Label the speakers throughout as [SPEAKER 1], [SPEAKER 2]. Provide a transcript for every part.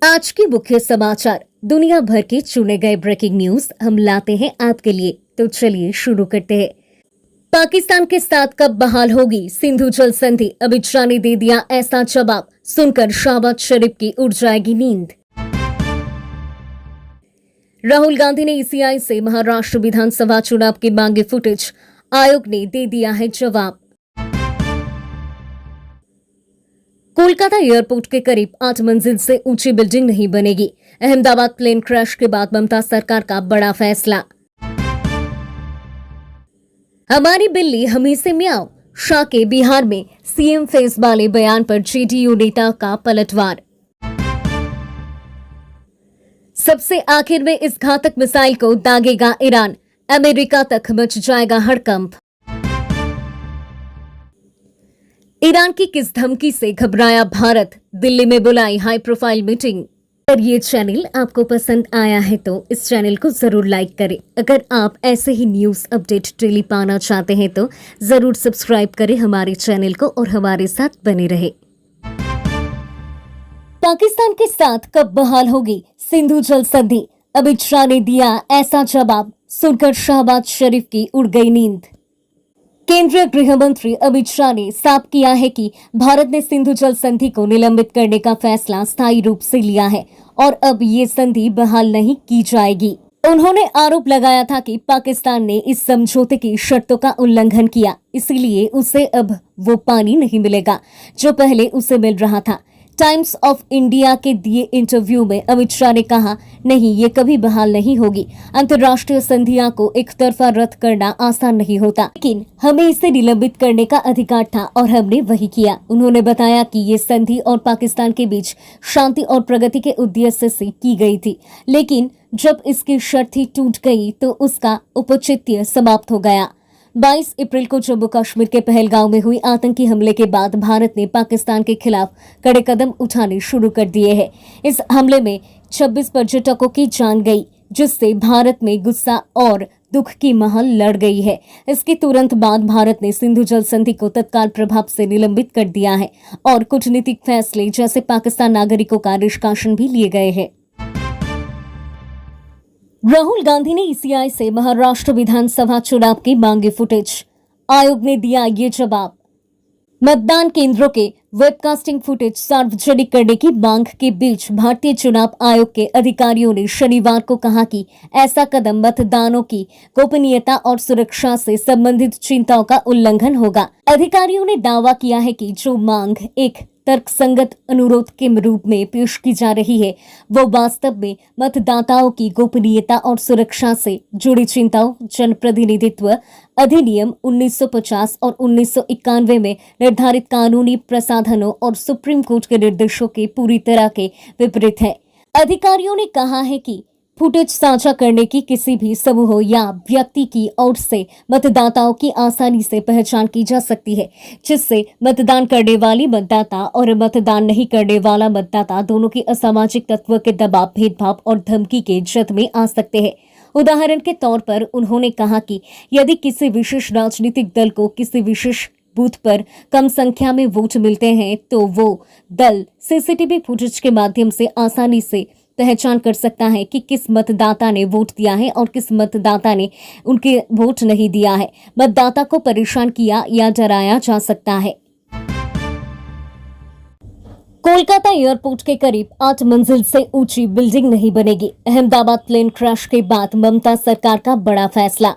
[SPEAKER 1] आज के मुख्य समाचार, दुनिया भर के चुने गए ब्रेकिंग न्यूज हम लाते हैं आपके लिए। तो चलिए शुरू करते हैं। पाकिस्तान के साथ कब बहाल होगी सिंधु जल संधि? अमित शाह ने दे दिया ऐसा जवाब, सुनकर शहबाज शरीफ की उड़ जाएगी नींद। राहुल गांधी ने ईसीआई से महाराष्ट्र विधानसभा चुनाव की मांगे फुटेज, आयोग ने दे दिया है जवाब। कोलकाता एयरपोर्ट के करीब 8 मंजिल से ऊंची बिल्डिंग नहीं बनेगी। अहमदाबाद प्लेन क्रैश के बाद ममता सरकार का बड़ा फैसला। हमारी बिल्ली हमी से म्याऊं, शाह के बिहार में सीएम फेस वाले बयान पर जेडीयू नेता का पलटवार। सबसे आखिर में इस घातक मिसाइल को दागेगा ईरान, अमेरिका तक मच जाएगा हड़कंप। ईरान की किस धमकी से घबराया भारत? दिल्ली में बुलाई हाई प्रोफाइल मीटिंग। अगर ये चैनल आपको पसंद आया है तो इस चैनल को जरूर लाइक करें। अगर आप ऐसे ही न्यूज अपडेट डेली पाना चाहते हैं तो जरूर सब्सक्राइब करें हमारे चैनल को और हमारे साथ बने रहे। पाकिस्तान के साथ कब बहाल होगी सिंधु जल संधि? अमित शाह ने दिया ऐसा जवाब, सुनकर शहबाज शरीफ की उड़ गई नींद। केंद्रीय गृह मंत्री अमित शाह ने साफ किया है कि भारत ने सिंधु जल संधि को निलंबित करने का फैसला स्थायी रूप से लिया है और अब ये संधि बहाल नहीं की जाएगी। उन्होंने आरोप लगाया था कि पाकिस्तान ने इस समझौते की शर्तों का उल्लंघन किया, इसीलिए उसे अब वो पानी नहीं मिलेगा जो पहले उसे मिल रहा था। टाइम्स ऑफ इंडिया के दिए इंटरव्यू में अमित शाह ने कहा, नहीं, ये कभी बहाल नहीं होगी। अंतर्राष्ट्रीय संधियां को एक तरफा रद्द करना आसान नहीं होता, लेकिन हमें इसे निलंबित करने का अधिकार था और हमने वही किया। उन्होंने बताया कि ये संधि और पाकिस्तान के बीच शांति और प्रगति के उद्देश्य से की गई थी, लेकिन जब इसकी शर्त ही टूट गई तो उसका औचित्य समाप्त हो गया। 22 अप्रैल को जम्मू कश्मीर के पहलगांव में हुई आतंकी हमले के बाद भारत ने पाकिस्तान के खिलाफ कड़े कदम उठाने शुरू कर दिए हैं। इस हमले में 26 पर्यटकों की जान गई, जिससे भारत में गुस्सा और दुख की महल लड़ गई है। इसके तुरंत बाद भारत ने सिंधु जल संधि को तत्काल प्रभाव से निलंबित कर दिया है और कूटनीतिक फैसले जैसे पाकिस्तान नागरिकों का निष्कासन भी लिए गए हैं। राहुल गांधी ने ईसीआई से महाराष्ट्र विधानसभा चुनाव की मांगी फुटेज, आयोग ने दिया ये जवाब। मतदान केंद्रों के वेबकास्टिंग फुटेज सार्वजनिक करने की मांग के बीच भारतीय चुनाव आयोग के अधिकारियों ने शनिवार को कहा कि ऐसा कदम मतदानों की गोपनीयता और सुरक्षा से संबंधित चिंताओं का उल्लंघन होगा। अधिकारियों ने दावा किया है कि जो मांग एक तर्कसंगत अनुरोध के रूप में पेश की जा रही है, वो वास्तव में मतदाताओं की गोपनीयता और सुरक्षा से जुड़ी चिंताओं, जनप्रतिनिधित्व अधिनियम 1950 और 1991 में निर्धारित कानूनी प्रावधानों और सुप्रीम कोर्ट के निर्देशों के पूरी तरह के विपरीत है। अधिकारियों ने कहा है कि फुटेज साझा करने की किसी भी समूह या व्यक्ति की ओर से मतदाताओं की आसानी से पहचान की जा सकती है, जिससे मतदान करने वाली मतदाता और मतदान नहीं करने वाला मतदाता दोनों की असामाजिक तत्व के दबाव, भेदभाव और धमकी के जद में आ सकते हैं। उदाहरण के तौर पर उन्होंने कहा कि यदि किसी विशेष राजनीतिक दल को किसी विशेष बूथ पर कम संख्या में वोट मिलते हैं तो वो दल सीसीटीवी फुटेज के माध्यम से आसानी से पहचान कर सकता है कि किस मतदाता ने वोट दिया है और किस मतदाता ने उनके वोट नहीं दिया है। मतदाता को परेशान किया या डराया जा सकता है। कोलकाता एयरपोर्ट के करीब 8 मंजिल से ऊंची बिल्डिंग नहीं बनेगी। अहमदाबाद प्लेन क्रैश के बाद ममता सरकार का बड़ा फैसला।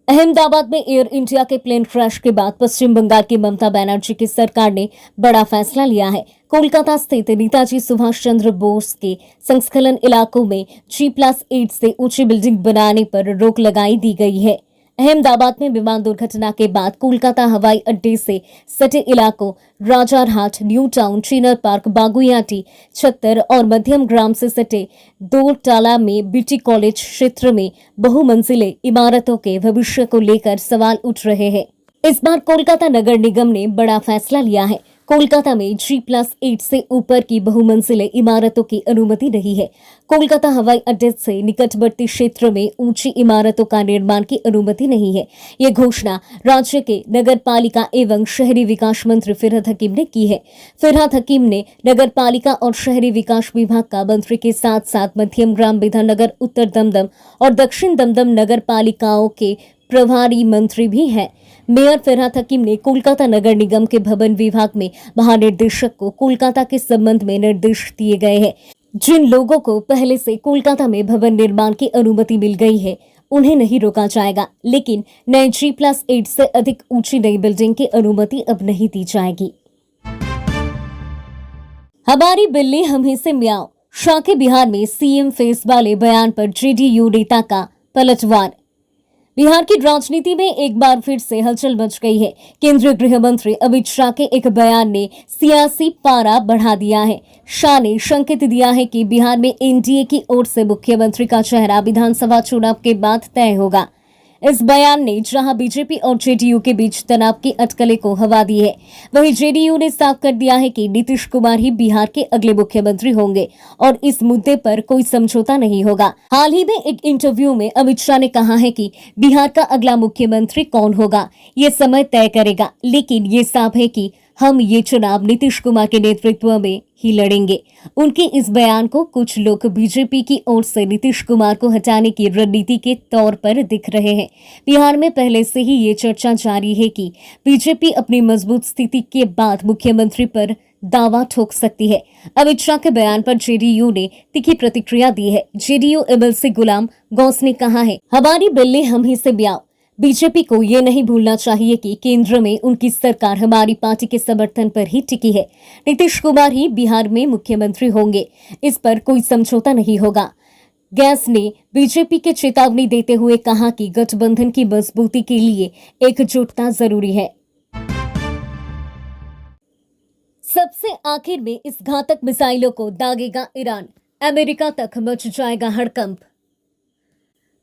[SPEAKER 1] अहमदाबाद में एयर इंडिया के प्लेन क्रैश के बाद पश्चिम बंगाल की ममता बनर्जी की सरकार ने बड़ा फैसला लिया है। कोलकाता स्थित नेताजी सुभाष चंद्र बोस के संस्खलन इलाकों में G+8 से ऊंची बिल्डिंग बनाने पर रोक लगाई दी गई है। अहमदाबाद में विमान दुर्घटना के बाद कोलकाता हवाई अड्डे से सटे इलाकों Rajarhat, new town, चिनर park, Baguiati, छत्तर और मध्यम ग्राम से सटे दोरटाला में बीटी कॉलेज क्षेत्र में बहुमंजिले इमारतों के भविष्य को लेकर सवाल उठ रहे हैं। इस बार कोलकाता नगर निगम ने बड़ा फैसला लिया है। कोलकाता में G+8 से ऊपर की बहुमंजिले इमारतों की अनुमति नहीं है। कोलकाता हवाई अड्डे से निकटवर्ती क्षेत्र में ऊंची इमारतों का निर्माण की अनुमति नहीं है। ये घोषणा राज्य के नगर पालिका एवं शहरी विकास मंत्री फिरहाद हकीम ने की है। फिरहाद हकीम ने नगर पालिका और शहरी विकास विभाग का मंत्री के साथ साथ मध्यम ग्राम विधाननगर, उत्तर दमदम और दक्षिण दमदम नगर पालिकाओं के प्रभारी मंत्री भी हैं। मेयर फिरहाद हकीम ने कोलकाता नगर निगम के भवन विभाग में महानिदेशक को कोलकाता के संबंध में निर्देश दिए गए हैं। जिन लोगों को पहले से कोलकाता में भवन निर्माण की अनुमति मिल गई है, उन्हें नहीं रोका जाएगा, लेकिन नए G+8 से अधिक ऊंची नई बिल्डिंग की अनुमति अब नहीं दी जाएगी। हमारी बिल्ली हम ही से म्याऊं। शाके बिहार में सीएम फेस वाले बयान पर जेडीयू नेता का पलटवार। बिहार की राजनीति में एक बार फिर से हलचल मच गई है। केंद्रीय गृह मंत्री अमित शाह के एक बयान ने सियासी पारा बढ़ा दिया है। शाह ने संकेत दिया है कि बिहार में एनडीए की ओर से मुख्यमंत्री का चेहरा विधानसभा चुनाव के बाद तय होगा। इस बयान ने जहां बीजेपी और जेडीयू के बीच तनाव की अटकलें को हवा दी है, वहीं जेडीयू ने साफ कर दिया है कि नीतीश कुमार ही बिहार के अगले मुख्यमंत्री होंगे और इस मुद्दे पर कोई समझौता नहीं होगा। हाल ही में एक इंटरव्यू में अमित शाह ने कहा है कि बिहार का अगला मुख्यमंत्री कौन होगा ये समय तय करेगा, लेकिन ये साफ है कि हम ये चुनाव नीतीश कुमार के नेतृत्व में ही लड़ेंगे। उनके इस बयान को कुछ लोग बीजेपी की ओर से नीतीश कुमार को हटाने की रणनीति के तौर पर दिख रहे हैं। बिहार में पहले से ही ये चर्चा जारी है कि बीजेपी अपनी मजबूत स्थिति के बाद मुख्यमंत्री पर दावा ठोक सकती है। अमित शाह के बयान पर जेडीयू ने तीखी प्रतिक्रिया दी है। जेडीयू एमएलसी गुलाम गौस ने कहा है, हमारी बिल्ली हम ही से म्याऊं। बीजेपी को ये नहीं भूलना चाहिए कि केंद्र में उनकी सरकार हमारी पार्टी के समर्थन पर ही टिकी है। नीतीश कुमार ही बिहार में मुख्यमंत्री होंगे, इस पर कोई समझौता नहीं होगा। गैस ने बीजेपी के चेतावनी देते हुए कहा कि गठबंधन की मजबूती के लिए एकजुटता जरूरी है। सबसे आखिर में इस घातक मिसाइलों को दागेगा ईरान, अमेरिका तक मच जाएगा हड़कंप।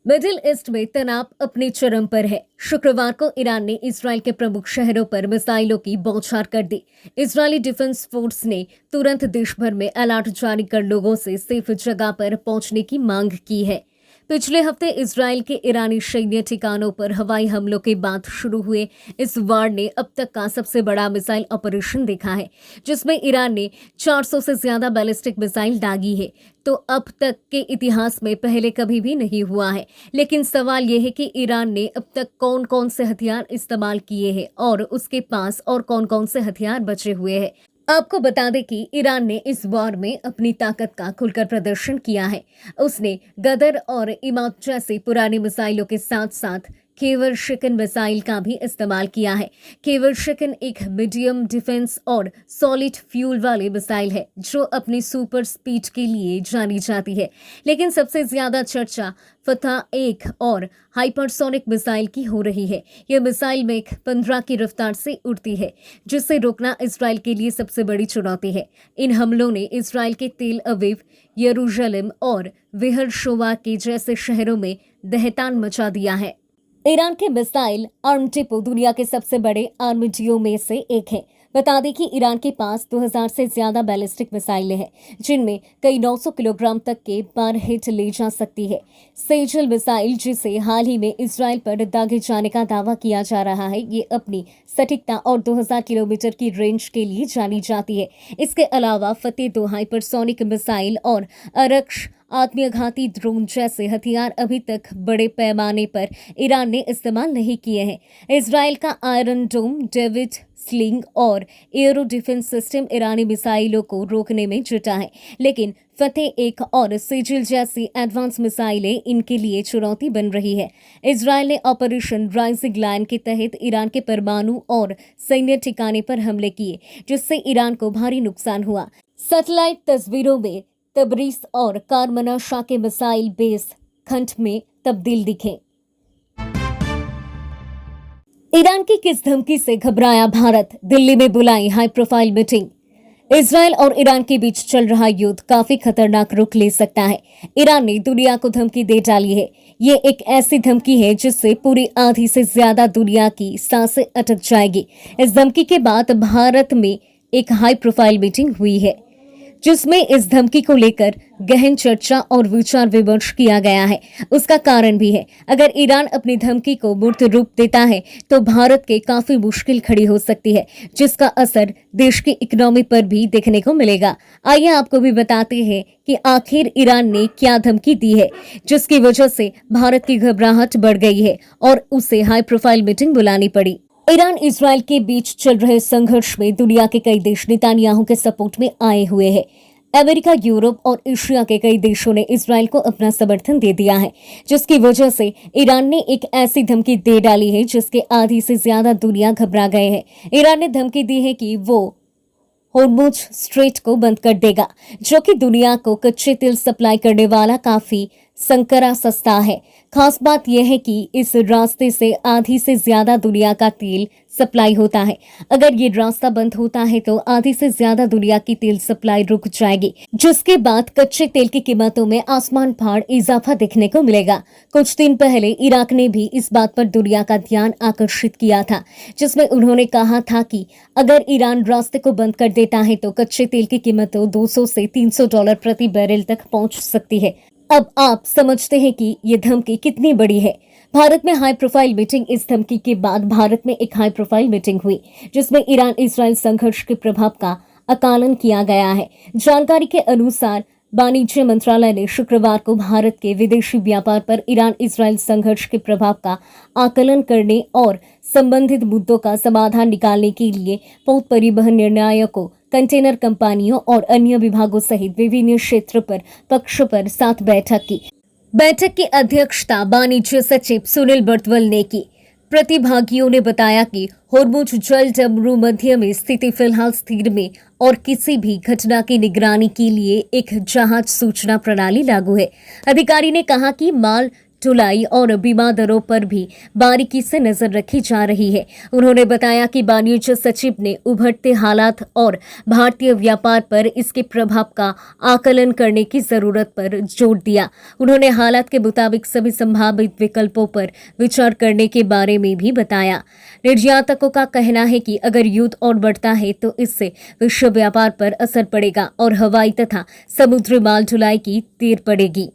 [SPEAKER 1] मिडिल ईस्ट में तनाव अपने चरम पर है। शुक्रवार को ईरान ने इजराइल के प्रमुख शहरों पर मिसाइलों की बौछार कर दी। इजरायली डिफेंस फोर्स ने तुरंत देश भर में अलर्ट जारी कर लोगों से सेफ जगह पर पहुंचने की मांग की है। पिछले हफ्ते इजराइल के ईरानी सैन्य ठिकानों पर हवाई हमलों के बाद शुरू हुए इस वार ने अब तक का सबसे बड़ा मिसाइल ऑपरेशन देखा है, जिसमें ईरान ने 400 से ज्यादा बैलिस्टिक मिसाइल दागी है। तो अब तक के इतिहास में पहले कभी भी नहीं हुआ है। लेकिन सवाल यह है कि ईरान ने अब तक कौन कौन से हथियार इस्तेमाल किए हैं और उसके पास और कौन कौन से हथियार बचे हुए हैं। आपको बता दें कि ईरान ने इस वार में अपनी ताकत का खुलकर प्रदर्शन किया है। उसने गदर और इमाद जैसी पुरानी मिसाइलों के साथ साथ केवर शिकन मिसाइल का भी इस्तेमाल किया है। केवर शिकन एक मीडियम डिफेंस और सॉलिड फ्यूल वाली मिसाइल है जो अपनी सुपर स्पीड के लिए जानी जाती है। लेकिन सबसे ज्यादा चर्चा फतह-1 और हाइपरसोनिक मिसाइल की हो रही है। यह मिसाइल मैक 15 की रफ्तार से उड़ती है, जिसे रोकना इजराइल के लिए सबसे बड़ी चुनौती है। इन हमलों ने इजराइल के तेल अवीव, यरूशलेम और बेहरशोवा के जैसे शहरों में दहतान मचा दिया है। ईरान के मिसाइल आर्म डिपो दुनिया के सबसे बड़े आर्म डिपो में से एक है। बता दें कि ईरान के पास 2000 से ज्यादा बैलिस्टिक मिसाइलें हैं, जिनमें कई 900 किलोग्राम तक के बार हिट ले जा सकती है। सेजल मिसाइल, जिसे हाल ही में इजराइल पर दागे जाने का दावा किया जा रहा है, ये अपनी सटीकता और 2000 किलोमीटर की रेंज के लिए जानी जाती है। इसके अलावा फतेह-2 हाइपरसोनिक मिसाइल और अरक्ष आत्मघाती ड्रोन जैसे हथियार अभी तक बड़े पैमाने पर ईरान ने इस्तेमाल नहीं किए हैं। इजराइल का आयरन डोम, डेविड स्लिंग और एयरो डिफेंस सिस्टम ईरानी मिसाइलों को रोकने में जुटा है, लेकिन फतेह-1 और सेजिल जैसी एडवांस मिसाइलें इनके लिए चुनौती बन रही है। इजराइल ने ऑपरेशन राइजिंग लायन के तहत ईरान के परमाणु और सैन्य ठिकाने पर हमले किए, जिससे ईरान को भारी नुकसान हुआ। सैटेलाइट तस्वीरों में तबरीज और कारमना शाह के मिसाइल बेस खंड में तब्दील दिखे। ईरान की किस धमकी से घबराया भारत, दिल्ली में बुलाई हाई प्रोफाइल मीटिंग। इजराइल और ईरान के बीच चल रहा युद्ध काफी खतरनाक रुख ले सकता है। ईरान ने दुनिया को धमकी दे डाली है। ये एक ऐसी धमकी है जिससे पूरी आधी से ज्यादा दुनिया की सांसें अटक जाएगी। इस धमकी के बाद भारत में एक हाई प्रोफाइल मीटिंग हुई है, जिसमें इस धमकी को लेकर गहन चर्चा और विचार विमर्श किया गया है। उसका कारण भी है, अगर ईरान अपनी धमकी को मूर्त रूप देता है तो भारत के काफी मुश्किल खड़ी हो सकती है, जिसका असर देश की इकोनॉमी पर भी देखने को मिलेगा। आइए आपको भी बताते हैं कि आखिर ईरान ने क्या धमकी दी है, जिसकी वजह से भारत की घबराहट बढ़ गई है और उसे हाई प्रोफाइल मीटिंग बुलानी पड़ी। ईरान इजराइल के बीच चल रहे संघर्ष में दुनिया के कई देश नेतान्याहू के सपोर्ट में आए हुए हैं। अमेरिका, यूरोप और एशिया के कई देशों ने इजराइल को अपना समर्थन दे दिया है, जिसकी वजह से ईरान ने एक ऐसी धमकी दे डाली है जिसके आधी से ज्यादा दुनिया घबरा गए हैं। ईरान ने धमकी दी है कि वो होर्मुज स्ट्रेट को बंद कर देगा, जो कि दुनिया को कच्चे तेल सप्लाई करने वाला काफी संकरा सस्ता है। खास बात यह है कि इस रास्ते से आधी से ज्यादा दुनिया का तेल सप्लाई होता है। अगर ये रास्ता बंद होता है तो आधी से ज्यादा दुनिया की तेल सप्लाई रुक जाएगी, जिसके बाद कच्चे तेल की कीमतों में आसमान फाड़ इजाफा देखने को मिलेगा। कुछ दिन पहले इराक ने भी इस बात पर दुनिया का ध्यान आकर्षित किया था, जिसमें उन्होंने कहा था कि अगर ईरान रास्ते को बंद कर देता है तो कच्चे तेल की कीमतों $200 से $300 प्रति बैरल तक पहुंच सकती है। अब आप समझते हैं कि ये धमकी कितनी बड़ी है। भारत में हाई प्रोफाइल मीटिंग। इस धमकी के बाद भारत में एक हाई प्रोफाइल मीटिंग हुई, जिसमें ईरान इजराइल संघर्ष के प्रभाव का आकलन किया गया है। जानकारी के अनुसार वाणिज्य मंत्रालय ने शुक्रवार को भारत के विदेशी व्यापार पर ईरान इजराइल संघर्ष के प्रभाव का आकलन करने और संबंधित मुद्दों का समाधान निकालने के लिए पौध परिवहन निर्णायकों, कंटेनर कंपनियों और अन्य विभागों सहित विभिन्न क्षेत्र पर पक्षों पर साथ बैठक की। बैठक की अध्यक्षता वाणिज्य सचिव सुनील बर्तवल ने की। प्रतिभागियों ने बताया कि होर्मुज जल डमरू मध्य में स्थिति फिलहाल स्थिर में और किसी भी घटना की निगरानी के लिए एक जहाज सूचना प्रणाली लागू है। अधिकारी ने कहा कि माल ढुलाई और बीमा दरों पर भी बारीकी से नजर रखी जा रही है। उन्होंने बताया कि वाणिज्य सचिव ने उभरते हालात और भारतीय व्यापार पर इसके प्रभाव का आकलन करने की जरूरत पर जोर दिया। उन्होंने हालात के मुताबिक सभी संभावित विकल्पों पर विचार करने के बारे में भी बताया। निर्यातकों का कहना है कि अगर युद्ध और बढ़ता है तो इससे विश्व व्यापार पर असर पड़ेगा और हवाई तथा समुद्री माल ढुलाई की देर पड़ेगी।